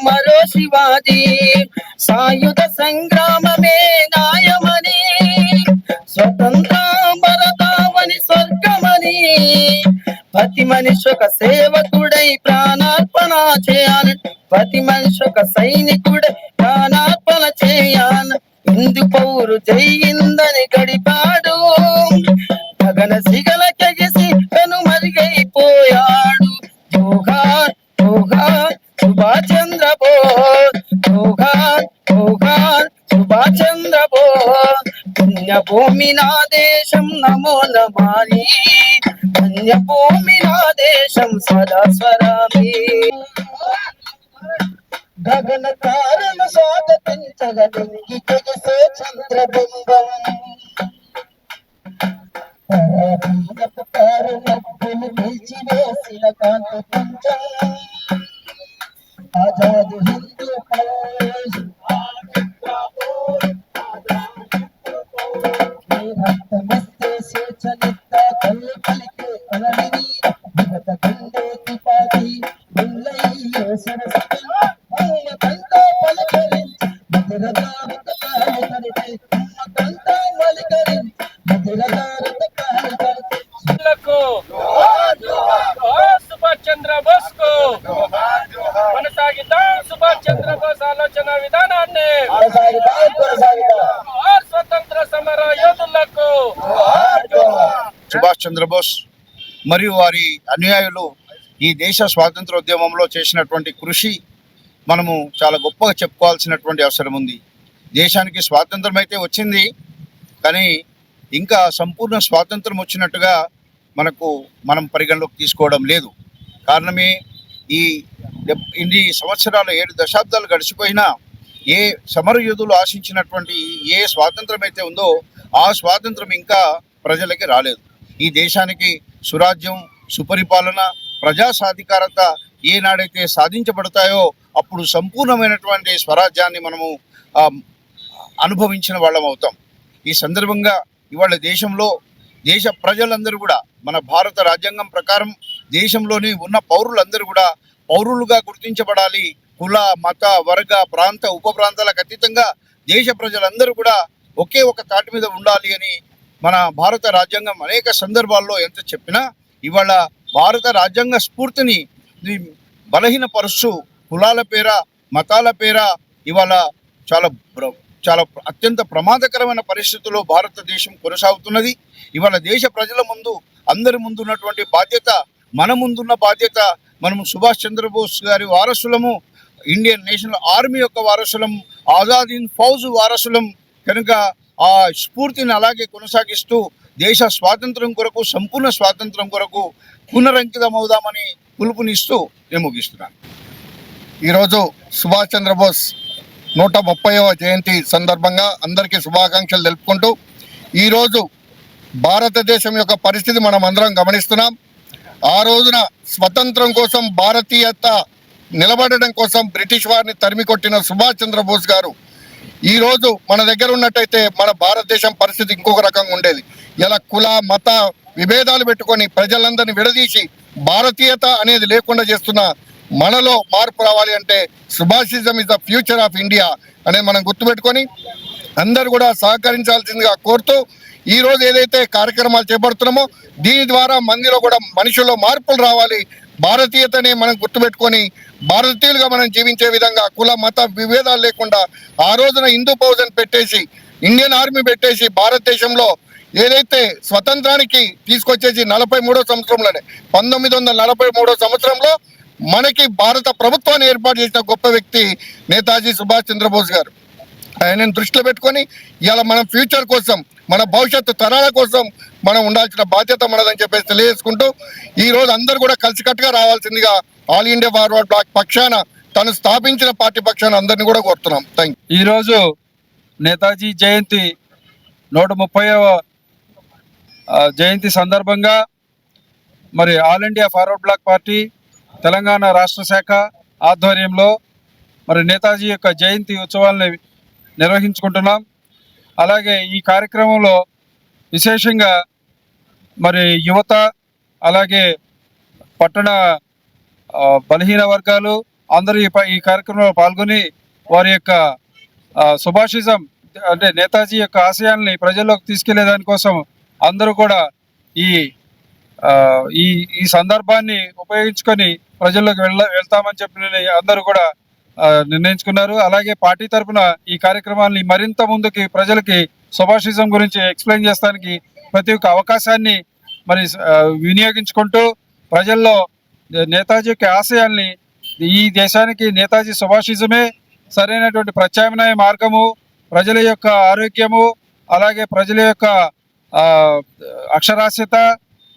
మరో శివాజీ సాయుధ సంగ్రామమే న్యాయమని స్వతంత్ర భరతావని స్వర్గమని ప్రతి మనిషి ఒక సేవకుడై ప్రాణార్పణ చేయాలి ప్రతి మనిషి ఒక సైనికుడై ప్రాణార్పణ చేయాలి ఇందు పౌరు జయిందని గడిపాడు గగన సిగల కెగిసి కను మరిగైపోయాడు జోహార్ జోహార్ సుభాష్ చంద్ర బోస్ జోహార్ జోహార్ సుభాష్ చంద్ర బోస్ పుణ్యభూమి నా దేశం నమో నమామి పుణ్యభూమి నా దేశం సదా స్వరామి గగన తారణ స్వాగతించగలిగి తెగిసే చంద్రబింబం మబ్బులు నిలిచివేసిన కాంతి పుంజం ఆజాద్ హిందూ ఫౌజ్ రక్తమస్తే స్వేచ్ఛనిత్త తల్లి పలికే అనని విగత గుండె తుపాకి ముల్లయ్యో సరస్వతి అమ్మకంతా పలకరించి మధురగారిత కాలికరితే అమ్మకంతా పలకరించి మధురగారిత కాలికరితే సుభాష్ చంద్ర బోస్ కు కొనసాగిద్దాం సుభాష్ చంద్ర బోస్ ఆలోచన విధానాన్ని స్వతంత్ర సమర యోధులకు సుభాష్ చంద్రబోస్ మరియు వారి అనుయాయులు ఈ దేశ స్వాతంత్రోద్యమంలో చేసినటువంటి కృషి మనము చాలా గొప్పగా చెప్పుకోవాల్సినటువంటి అవసరం ఉంది. దేశానికి స్వాతంత్రం అయితే వచ్చింది, కానీ ఇంకా సంపూర్ణ స్వాతంత్రం వచ్చినట్టుగా మనం పరిగణలోకి తీసుకోవడం లేదు. కారణమే ఇన్ని సంవత్సరాలు 7 దశాబ్దాలు గడిచిపోయినా ఏ సమరయోధులు ఆశించినటువంటి ఏ స్వాతంత్రం అయితే ఉందో ఆ స్వాతంత్రం ఇంకా ప్రజలకి రాలేదు. ఈ దేశానికి సురాజ్యం, సుపరిపాలన, ప్రజా సాధికారత ఏనాడైతే సాధించబడతాయో అప్పుడు సంపూర్ణమైనటువంటి స్వరాజ్యాన్ని మనము అనుభవించిన వాళ్ళం అవుతాం. ఈ సందర్భంగా ఇవాళ దేశ ప్రజలందరూ కూడా మన భారత రాజ్యాంగం ప్రకారం దేశంలోని ఉన్న పౌరులందరూ కూడా పౌరులుగా గుర్తించబడాలి. కుల, మత, వర్గ, ప్రాంత, ఉప ప్రాంతాలకు అతీతంగా దేశ ప్రజలందరూ కూడా ఒకే ఒక తాటి మీద ఉండాలి అని మన భారత రాజ్యాంగం అనేక సందర్భాల్లో ఎంత చెప్పినా ఇవాళ భారత రాజ్యాంగ స్ఫూర్తిని బలహీనపరుస్తూ కులాల పేర, మతాల పేర ఇవాళ చాలా అత్యంత ప్రమాదకరమైన పరిస్థితుల్లో భారతదేశం కొనసాగుతున్నది. ఇవాళ దేశ ప్రజల ముందు, అందరి ముందు ఉన్నటువంటి బాధ్యత, మన ముందున్న బాధ్యత, మనము సుభాష్ చంద్రబోస్ గారి వారసులము, ఇండియన్ నేషనల్ ఆర్మీ యొక్క వారసులం, ఆజాద్ హింద్ ఫౌజ్ వారసులం కనుక ఆ స్ఫూర్తిని అలాగే కొనసాగిస్తూ దేశ స్వాతంత్రం కొరకు, సంపూర్ణ స్వాతంత్రం కొరకు పునరంకితమవుదామని పిలుపునిస్తూ నేను ముగిస్తున్నాను. ఈరోజు సుభాష్ చంద్రబోస్ 130వ జయంతి సందర్భంగా అందరికీ శుభాకాంక్షలు తెలుపుకుంటూ, ఈరోజు భారతదేశం యొక్క పరిస్థితి మనం అందరం గమనిస్తున్నాం. ఆ రోజున స్వతంత్రం కోసం, భారతీయత నిలబడడం కోసం బ్రిటిష్ వారిని తరిమి కొట్టిన సుభాష్ చంద్రబోస్ గారు ఈరోజు మన దగ్గర ఉన్నట్టయితే మన భారతదేశం పరిస్థితి ఇంకొక రకంగా ఉండేది. ఇలా కుల, మత విభేదాలు పెట్టుకొని ప్రజలందరినీ విడదీసి భారతీయత అనేది లేకుండా చేస్తున్న మనలో మార్పు రావాలి అంటే Subhashism is the future of India అనేది మనం గుర్తుపెట్టుకొని అందరూ కూడా సహకరించాల్సిందిగా కోరుతూ, ఈరోజు ఏదైతే కార్యక్రమాలు చేపడుతున్నామో దీని ద్వారా మనుషుల్లో మార్పులు రావాలి. భారతీయతనే మనం గుర్తుపెట్టుకొని భారతీయులుగా మనం జీవించే విధంగా కుల, మత విభేదాలు లేకుండా ఆ రోజున హిందూ ఫౌజ్ పెట్టేసి, ఇండియన్ ఆర్మీ పెట్టేసి భారతదేశంలో ఏదైతే స్వతంత్రానికి తీసుకొచ్చేసి 43వ సంవత్సరంలోనే 1943వ సంవత్సరంలో మనకి భారత ప్రభుత్వాన్ని ఏర్పాటు చేసిన గొప్ప వ్యక్తి నేతాజీ సుభాష్ చంద్రబోస్ గారు. ఆయనను దృష్టిలో పెట్టుకొని ఇవాళ మన ఫ్యూచర్ కోసం, మన భవిష్యత్తు తరాల కోసం మనం ఉండాల్సిన బాధ్యత మనదని చెప్పేసి తెలియజేసుకుంటూ, ఈరోజు అందరూ కూడా కలిసికట్టుగా రావాల్సిందిగా ఆల్ ఇండియా ఫార్వర్డ్ బ్లాక్ పక్షాన, తను స్థాపించిన పార్టీ పక్షాన అందరినీ కూడా కోరుతున్నాం. Thank you. ఈరోజు నేతాజీ జయంతి 130వ జయంతి సందర్భంగా మరి All India Forward Bloc party Telangana రాష్ట్ర శాఖ ఆధ్వర్యంలో మరి నేతాజీ యొక్క జయంతి ఉత్సవాలను నిర్వహించుకుంటున్నాం. అలాగే ఈ కార్యక్రమంలో విశేషంగా మరి యువత, అలాగే పట్టణ బలహీన వర్గాలు, అందరూ ఈ కార్యక్రమంలో పాల్గొని వారి యొక్క సుభాషిజం అంటే నేతాజీ యొక్క ఆశయాల్ని ప్రజల్లోకి తీసుకెళ్లే దానికోసం అందరూ కూడా ఈ ఈ ఈ సందర్భాన్ని ఉపయోగించుకొని ప్రజల్లోకి వెళ్తామని చెప్పి అందరూ కూడా నిర్ణయించుకున్నారు. అలాగే పార్టీ తరఫున ఈ కార్యక్రమాన్ని మరింత ముందుకి ప్రజలకి సుభాషిజం గురించి ఎక్స్ప్లెయిన్ చేస్తానికి ప్రతి ఒక్క అవకాశాన్ని మరి వినియోగించుకుంటూ ప్రజల్లో నేతాజీ యొక్క ఆశయాల్ని ఈ దేశానికి నేతాజీ సుభాషిజమే సరైనటువంటి ప్రత్యామ్నాయ మార్గము, ప్రజల యొక్క ఆరోగ్యము, అలాగే ప్రజల యొక్క అక్షరాస్యత,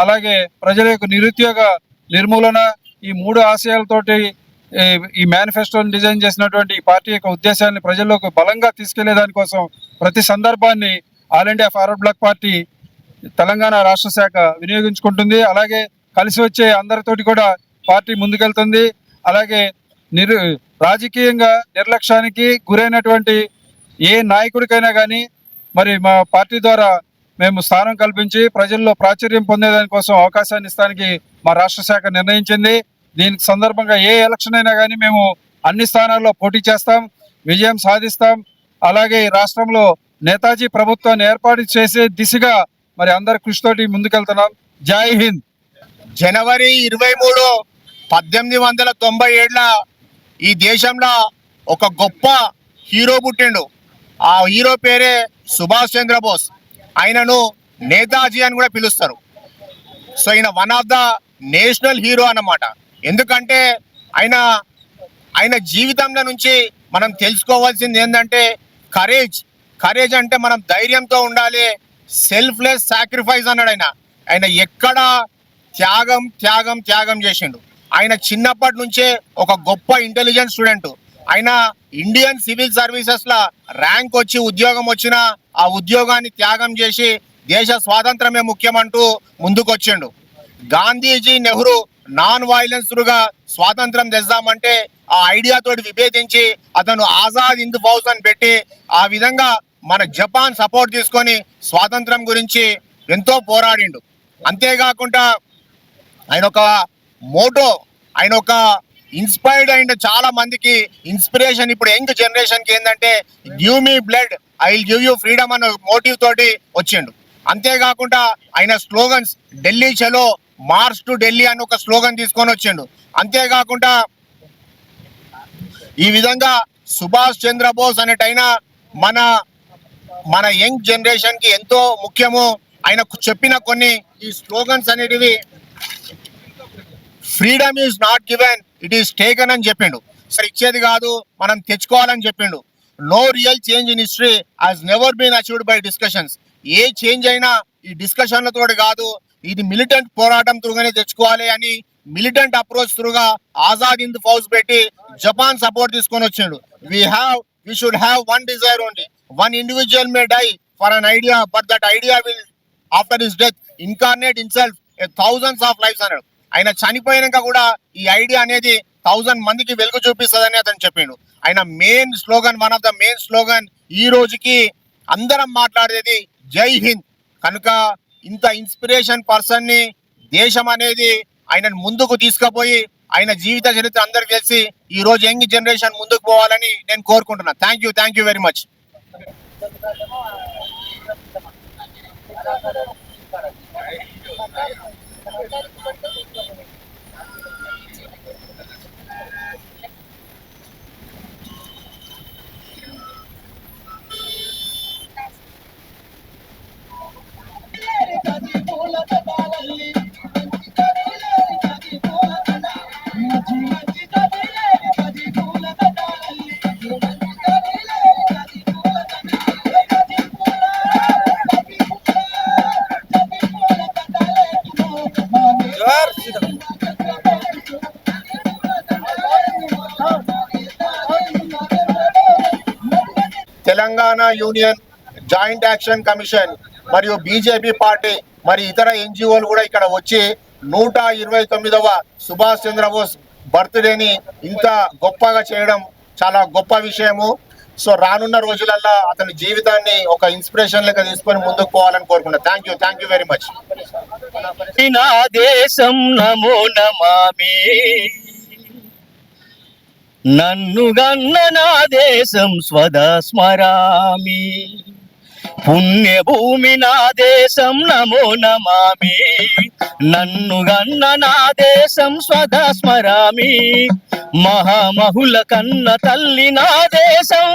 అలాగే ప్రజల యొక్క నిరుద్యోగ నిర్మూలన, ఈ 3 ఆశయాలతోటి ఈ మేనిఫెస్టోని డిజైన్ చేసినటువంటి ఈ పార్టీ యొక్క ఉద్దేశాన్ని ప్రజల్లోకి బలంగా తీసుకెళ్లే దానికోసం ప్రతి సందర్భాన్ని All India Forward Bloc party Telangana రాష్ట్ర శాఖ వినియోగించుకుంటుంది. అలాగే కలిసి వచ్చే అందరితోటి కూడా పార్టీ ముందుకెళ్తుంది. అలాగే రాజకీయంగా నిర్లక్ష్యానికి గురైనటువంటి ఏ నాయకుడికైనా కానీ మరి మా పార్టీ ద్వారా మేము స్థానం కల్పించి ప్రజల్లో ప్రాచుర్యం పొందేదానికోసం అవకాశాన్ని ఇస్తానికి మా రాష్ట్ర శాఖ నిర్ణయించింది. దీనికి సందర్భంగా ఏ ఎలక్షన్ అయినా కానీ మేము అన్ని స్థానాల్లో పోటీ చేస్తాం, విజయం సాధిస్తాం. అలాగే ఈ రాష్ట్రంలో నేతాజీ ప్రభుత్వాన్ని ఏర్పాటు చేసే దిశగా మరి అందరి కృషితోటి ముందుకెళ్తున్నాం. జై హింద్. జనవరి 23, 1897 ఈ దేశంలో ఒక గొప్ప హీరో పుట్టిండు. ఆ హీరో పేరే సుభాష్ చంద్రబోస్. ఆయనను నేతాజీ అని కూడా పిలుస్తారు. సో ఈయన one of the national hero అన్నమాట. ఎందుకంటే ఆయన జీవితంలో నుంచి మనం తెలుసుకోవాల్సింది ఏంటంటే కరేజ్ అంటే మనం ధైర్యంతో ఉండాలి, సెల్ఫ్లెస్ సాక్రిఫైస్ అన్నాడు. ఆయన ఎక్కడ త్యాగం చేసిండు. ఆయన చిన్నప్పటి నుంచే ఒక గొప్ప ఇంటెలిజెంట్ స్టూడెంట్. ఆయన ఇండియన్ సివిల్ సర్వీసెస్ లా ర్యాంక్ వచ్చి ఉద్యోగం వచ్చినా ఆ ఉద్యోగాన్ని త్యాగం చేసి దేశ స్వాతంత్రమే ముఖ్యమంటూ ముందుకొచ్చిండు. గాంధీజీ, నెహ్రూ నాన్ వైలెన్స్ గా స్వాతంత్రం తెద్దామంటే ఆ ఐడియాతోటి విభేదించి అతను ఆజాద్ హింద్ ఫౌజ్ అని పెట్టి ఆ విధంగా మన జపాన్ సపోర్ట్ తీసుకొని స్వాతంత్రం గురించి ఎంతో పోరాడిండు. అంతేకాకుండా ఆయన ఒక మోటో, ఆయన ఒక ఇన్స్పైర్డ్ అయిన చాలా మందికి ఇన్స్పిరేషన్. ఇప్పుడు యంగ్ జనరేషన్ కి ఏంటంటే give me blood I will give you freedom అనే మోటివ్ తోటి వచ్చిండు. అంతేకాకుండా ఆయన స్లోగన్స్ ఢిల్లీ చలో, మార్చ్ టు ఢిల్లీ అని ఒక స్లోగన్ తీసుకొని వచ్చిండు. అంతేకాకుండా ఈ విధంగా సుభాష్ చంద్రబోస్ అనేటైనా మన యంగ్ జనరేషన్ కి ఎంతో ముఖ్యము. ఆయన చెప్పిన కొన్ని ఈ స్లోగన్స్ అనేటివి freedom is not given, it is taken అని చెప్పిండు. సరే ఇచ్చేది కాదు, మనం తెచ్చుకోవాలని చెప్పిండు. No real change in history has never been achieved by discussions. ఏ చేంజ్ అయినా ఈ డిస్కషన్లతో కాదు, ఇది మిలిటెంట్ పోరాటం త్రూగానే తెచ్చుకోవాలి అని మిలిటెంట్ అప్రోచ్ త్రూగా ఆజాద్ హింద్ ఫౌజ్ పెట్టి జపాన్ సపోర్ట్ తీసుకొని వచ్చిండు. we should have one desire only. One individual may die for an idea, but that idea will after his death incarnate himself a thousands of lives అన్నాడు. ఆయన చనిపోయినాక కూడా ఈ ఐడియా అనేది 1000 మందికి వెలుగు చూపిస్తుందని అతను చెప్పిండు. ఆయన main slogan, one of the main slogan ఈ రోజుకి అందరం మాట్లాడేది జై హింద్. కనుక ఇంత ఇన్స్పిరేషన్ పర్సన్ ని దేశం అనేది ఆయనను ముందుకు తీసుకుపోయి ఆయన జీవిత చరిత్ర అందరికి తెలిసి ఈ రోజు యంగ్ జనరేషన్ ముందుకు పోవాలని నేను కోరుకుంటున్నాను. Thank you very much. Telangana union joint action commission మరియు బీజేపీ పార్టీ మరి ఇతర ఎన్జిఓలు కూడా ఇక్కడ వచ్చి 129వ సుభాష్ చంద్రబోస్ బర్త్డేని ఇంత గొప్పగా చేయడం చాలా గొప్ప విషయము. సో రానున్న రోజులలో అతని జీవితాన్ని ఒక ఇన్స్పిరేషన్ లెక్క తీసుకొని ముందుకు పోవాలని కోరుకున్నా. Thank you very much. దేశం నమో నమామి, నన్ను గన్న నా దేశం స్వదా స్మరామి, పుణ్యభూమి నా దేశం నమో నమామి. నన్ను గన్న నా దేశం స్వదా స్మరామి, మహామహుల కన్న తల్లి నా దేశం,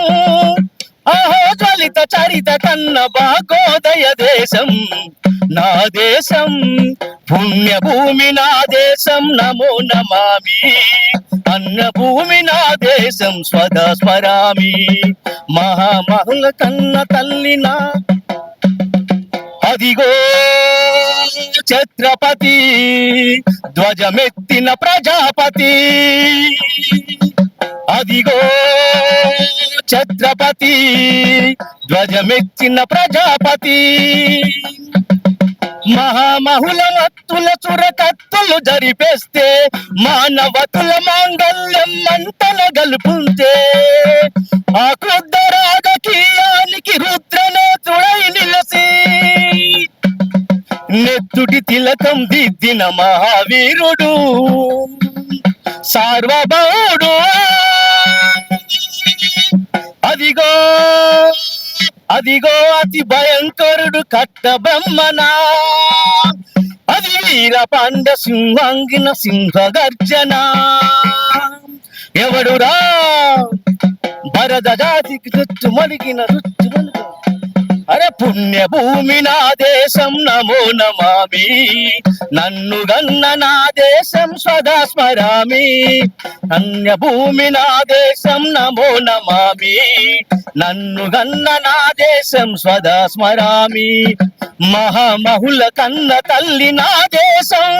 అహో జ్వలిత చరిత కన్న భాగోదయ దేశం నా దేశం. పుణ్యభూమి నా దేశం నమో నమామి, అన్నభూమి నా దేశం స్వదా స్మరామి, మహామహుల కన్న తల్లి నా. అదిగో ఛత్రపతి ధ్వజమెత్తిన ప్రజాపతి, అదిగో ఛత్రపతి ధ్వజమెత్తిన ప్రజాపతి. మహామహుల మత్తుల చురకత్తులు జరిపేస్తే, మానవతుల మాంగల్యం మంటన గలుపుంటే, ఆ క్రుద్ధ రాజకీయానికి రుద్రనేతుడై నిలసి నెత్తుడి తిలకం దిద్దిన మహావీరుడు సార్వభౌముడు. అదిగో అదిగో అతి భయంకరుడు కట్టబొమ్మనా, అది వీరపాండ సింహాంగిన సింహ గర్జన. ఎవడురా భరత జాతికి చుచ్చుమలిగిన రుచ్చుమలిగిన, అరే పుణ్యభూమి నా దేశం నమో నమామి, నన్ను గన్న నా దేశం సదా స్మరామి. అన్యభూమి నా దేశం నమో నమామి, నన్ను గన్న నా దేశం సదా స్మరామి, మహామహుల కన్న తల్లి నా దేశం,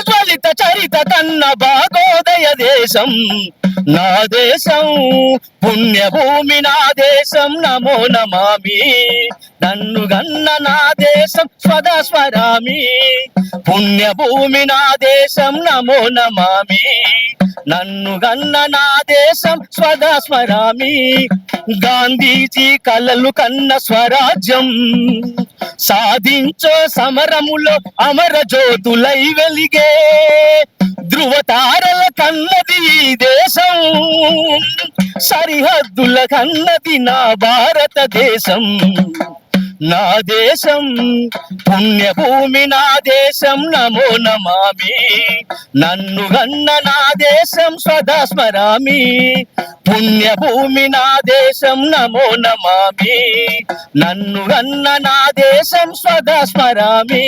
జ్వలిత చరిత కన్న భాగోదయ దేశం నా దేశం. పుణ్యభూమి నా దేశం నమో నమామి, నన్ను గన్న నా దేశం సదా స్మరామి, పుణ్యభూమి నా దేశం నమో నమామి, నన్ను గన్న నా దేశం సదా స్మరామి. గాంధీజీ కలలు కన్న స్వరాజ్యం సాధించో సమరములో అమర జ్యోతులై వెలిగే, ధృవతారల కన్నది ఈ దేశం, సరిహద్దుల కన్నది నా భారతదేశం నా దేశం. పుణ్యభూమి నా దేశం నమో నమామి, నన్ను గన్న నా దేశం సదా స్మరామి, పుణ్యభూమి నా దేశం నమో నమామి, నన్ను గన్న నా దేశం సదా స్మరామి.